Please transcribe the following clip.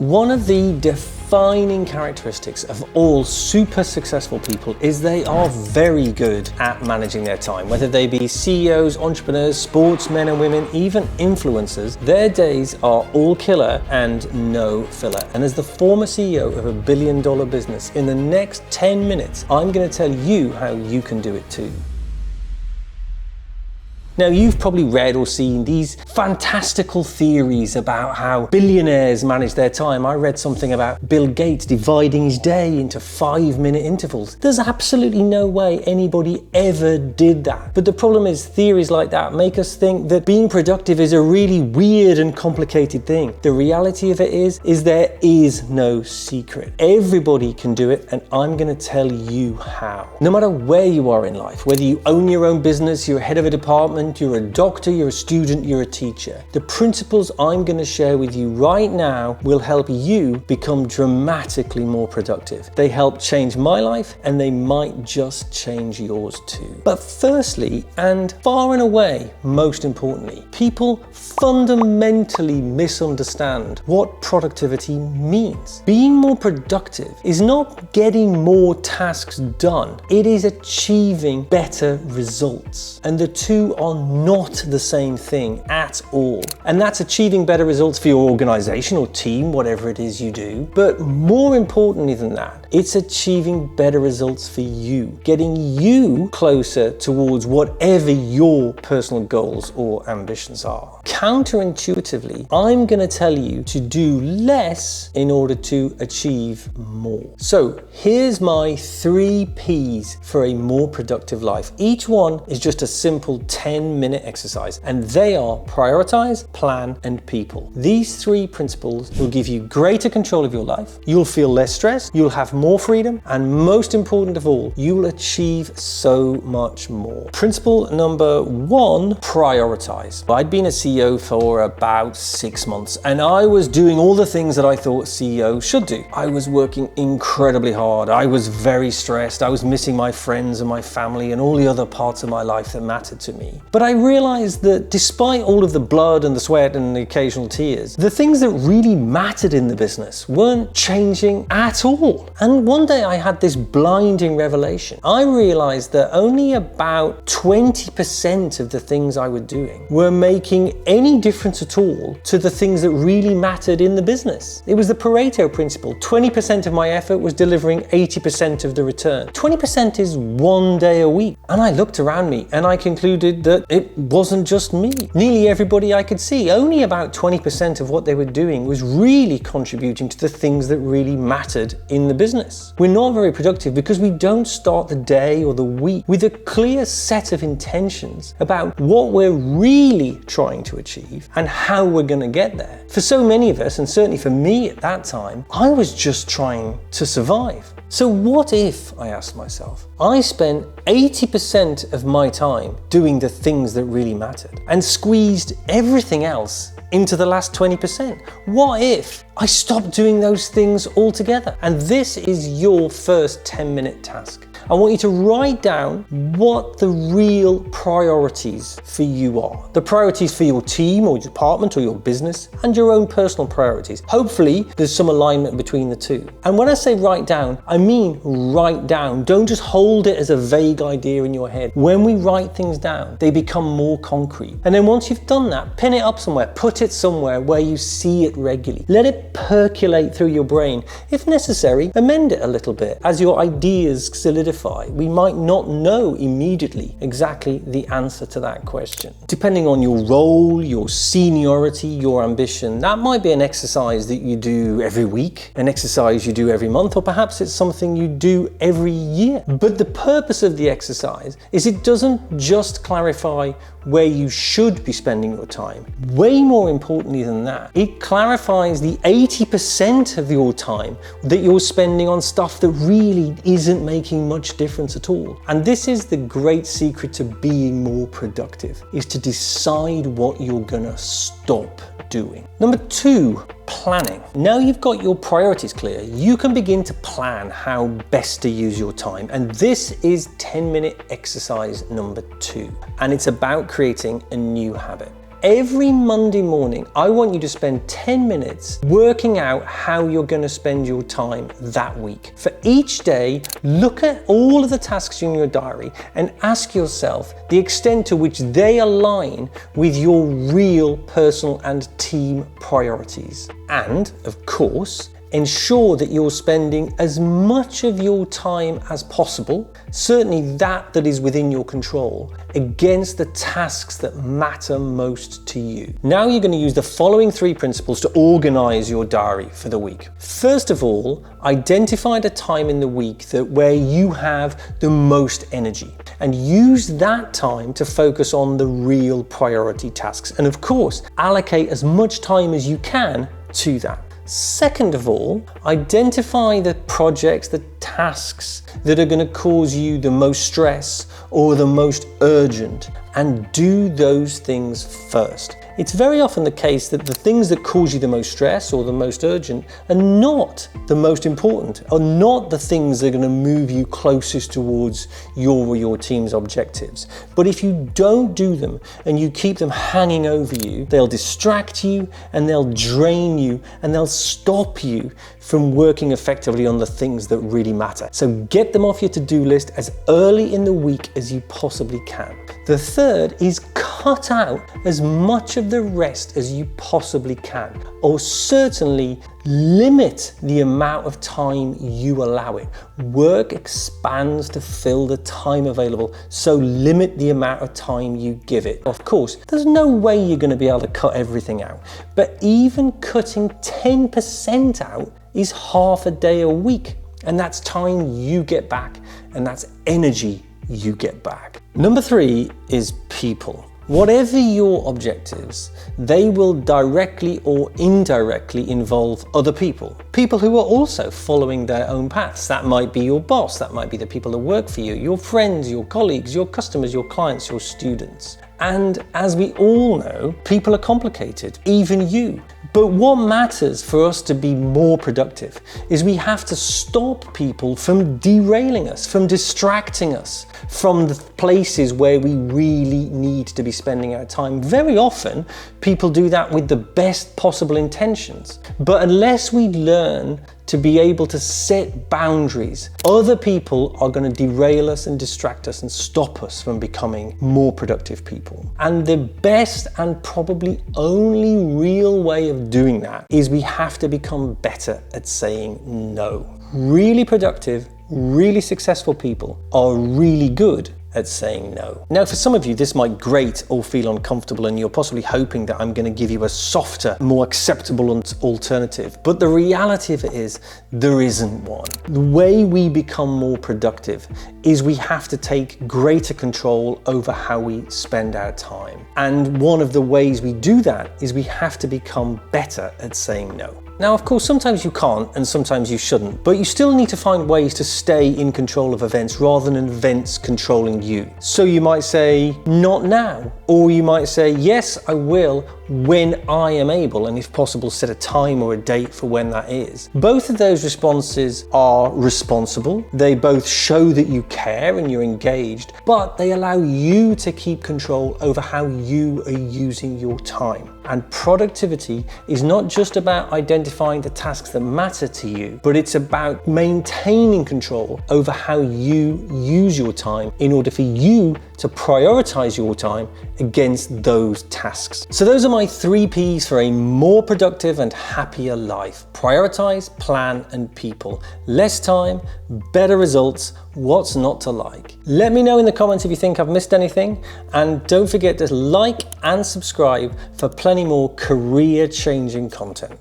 One of the defining characteristics of all super successful people is they are very good at managing their time. Whether they be CEOs, entrepreneurs, sportsmen and women, even influencers, their days are all killer and no filler. And as the former CEO of $1 billion business, in the next 10 minutes, I'm going to tell you how you can do it too. Now, you've probably read or seen these fantastical theories about how billionaires manage their time. I read something about Bill Gates dividing his day into 5-minute intervals. There's absolutely no way anybody ever did that. But the problem is, theories like that make us think that being productive is a really weird and complicated thing. The reality of it is there is no secret. Everybody can do it, and I'm going to tell you how. No matter where you are in life, whether you own your own business, you're head of a department, you're a doctor, you're a student, you're a teacher. The principles I'm going to share with you right now will help you become dramatically more productive. They help change my life, and they might just change yours too. But firstly, and far and away most importantly, people fundamentally misunderstand what productivity means. Being more productive is not getting more tasks done. It is achieving better results. And the two are not the same thing at all. And that's achieving better results for your organization or team, whatever it is you do. But more importantly than that, it's achieving better results for you, getting you closer towards whatever your personal goals or ambitions are. Counterintuitively, I'm going to tell you to do less in order to achieve more. So here's my 3 P's for a more productive life. Each one is just a simple 10-minute exercise, and they are prioritize, plan, and people. These 3 principles will give you greater control of your life. You'll feel less stressed, you'll have more freedom, and most important of all, you will achieve so much more. Principle number 1, prioritize. I'd been a CEO for about 6 months, and I was doing all the things that I thought CEOs should do. I was working incredibly hard. I was very stressed. I was missing my friends and my family and all the other parts of my life that mattered to me. But I realized that despite all of the blood and the sweat and the occasional tears, the things that really mattered in the business weren't changing at all. And one day I had this blinding revelation. I realized that only about 20% of the things I was doing were making any difference at all to the things that really mattered in the business. It was the Pareto principle. 20% of my effort was delivering 80% of the return. 20% is 1 day a week. And I looked around me and I concluded that it wasn't just me. Nearly everybody I could see, only about 20% of what they were doing was really contributing to the things that really mattered in the business. We're not very productive because we don't start the day or the week with a clear set of intentions about what we're really trying to achieve and how we're going to get there. For so many of us, and certainly for me at that time, I was just trying to survive. So what if, I asked myself, I spent 80% of my time doing the things that really mattered and squeezed everything else into the last 20%? What if I stopped doing those things altogether? And this is your first 10-minute task. I want you to write down what the real priorities for you are. The priorities for your team or your department or your business, and your own personal priorities. Hopefully, there's some alignment between the two. And when I say write down, I mean write down. Don't just hold it as a vague idea in your head. When we write things down, they become more concrete. And then once you've done that, pin it up somewhere, put it somewhere where you see it regularly. Let it percolate through your brain. If necessary, amend it a little bit as your ideas solidify. We might not know immediately exactly the answer to that question. Depending on your role, your seniority, your ambition, that might be an exercise that you do every week, an exercise you do every month, or perhaps it's something you do every year. But the purpose of the exercise is it doesn't just clarify where you should be spending your time. Way more importantly than that, it clarifies the 80% of your time that you're spending on stuff that really isn't making much difference at all. And this is the great secret to being more productive, is to decide what you're gonna stop doing. Number 2, planning. Now you've got your priorities clear, you can begin to plan how best to use your time. And this is 10-minute exercise number 2. And it's about creating a new habit. every Monday morning, I want you to spend 10 minutes working out how you're going to spend your time that week. For each day, look at all of the tasks in your diary and ask yourself the extent to which they align with your real personal and team priorities. And, of course, ensure that you're spending as much of your time as possible, certainly that is within your control, against the tasks that matter most to you. Now you're going to use the following 3 principles to organize your diary for the week. First of all, identify the time in the week where you have the most energy, and use that time to focus on the real priority tasks. And of course, allocate as much time as you can to that. Second of all, identify the projects, the tasks that are going to cause you the most stress or the most urgent, and do those things first. It's very often the case that the things that cause you the most stress or the most urgent are not the most important, are not the things that are going to move you closest towards your or your team's objectives. But if you don't do them and you keep them hanging over you, they'll distract you and they'll drain you and they'll stop you from working effectively on the things that really matter. So get them off your to-do list as early in the week as you possibly can. The third is cut out as much of the rest as you possibly can, or certainly limit the amount of time you allow it. Work expands to fill the time available, so limit the amount of time you give it. Of course, there's no way you're going to be able to cut everything out, but even cutting 10% out is half a day a week, and that's time you get back, and that's energy you get back. Number 3 is people. Whatever your objectives, they will directly or indirectly involve other people. People who are also following their own paths. That might be your boss, that might be the people that work for you, your friends, your colleagues, your customers, your clients, your students. And as we all know, people are complicated, even you. But what matters for us to be more productive is we have to stop people from derailing us, from distracting us from the places where we really need to be spending our time. Very often, people do that with the best possible intentions. But unless we learn to be able to set boundaries, other people are going to derail us and distract us and stop us from becoming more productive people. And the best and probably only real way of doing that is we have to become better at saying no. Really productive, really successful people are really good at saying no. Now, for some of you, this might grate or feel uncomfortable, and you're possibly hoping that I'm going to give you a softer, more acceptable alternative. But the reality of it is, there isn't one. The way we become more productive is we have to take greater control over how we spend our time. And one of the ways we do that is we have to become better at saying no. Now, of course, sometimes you can't and sometimes you shouldn't, but you still need to find ways to stay in control of events rather than events controlling you. So you might say, not now, or you might say, yes, I will when I am able, and if possible, set a time or a date for when that is. Both of those responses are responsible. They both show that you care and you're engaged, but they allow you to keep control over how you are using your time. And productivity is not just about identifying the tasks that matter to you, but it's about maintaining control over how you use your time in order for you to prioritize your time against those tasks. So those are my 3 Ps for a more productive and happier life. Prioritize, plan, and people. Less time, better results. What's not to like? Let me know in the comments if you think I've missed anything, and don't forget to like and subscribe for plenty more career-changing content.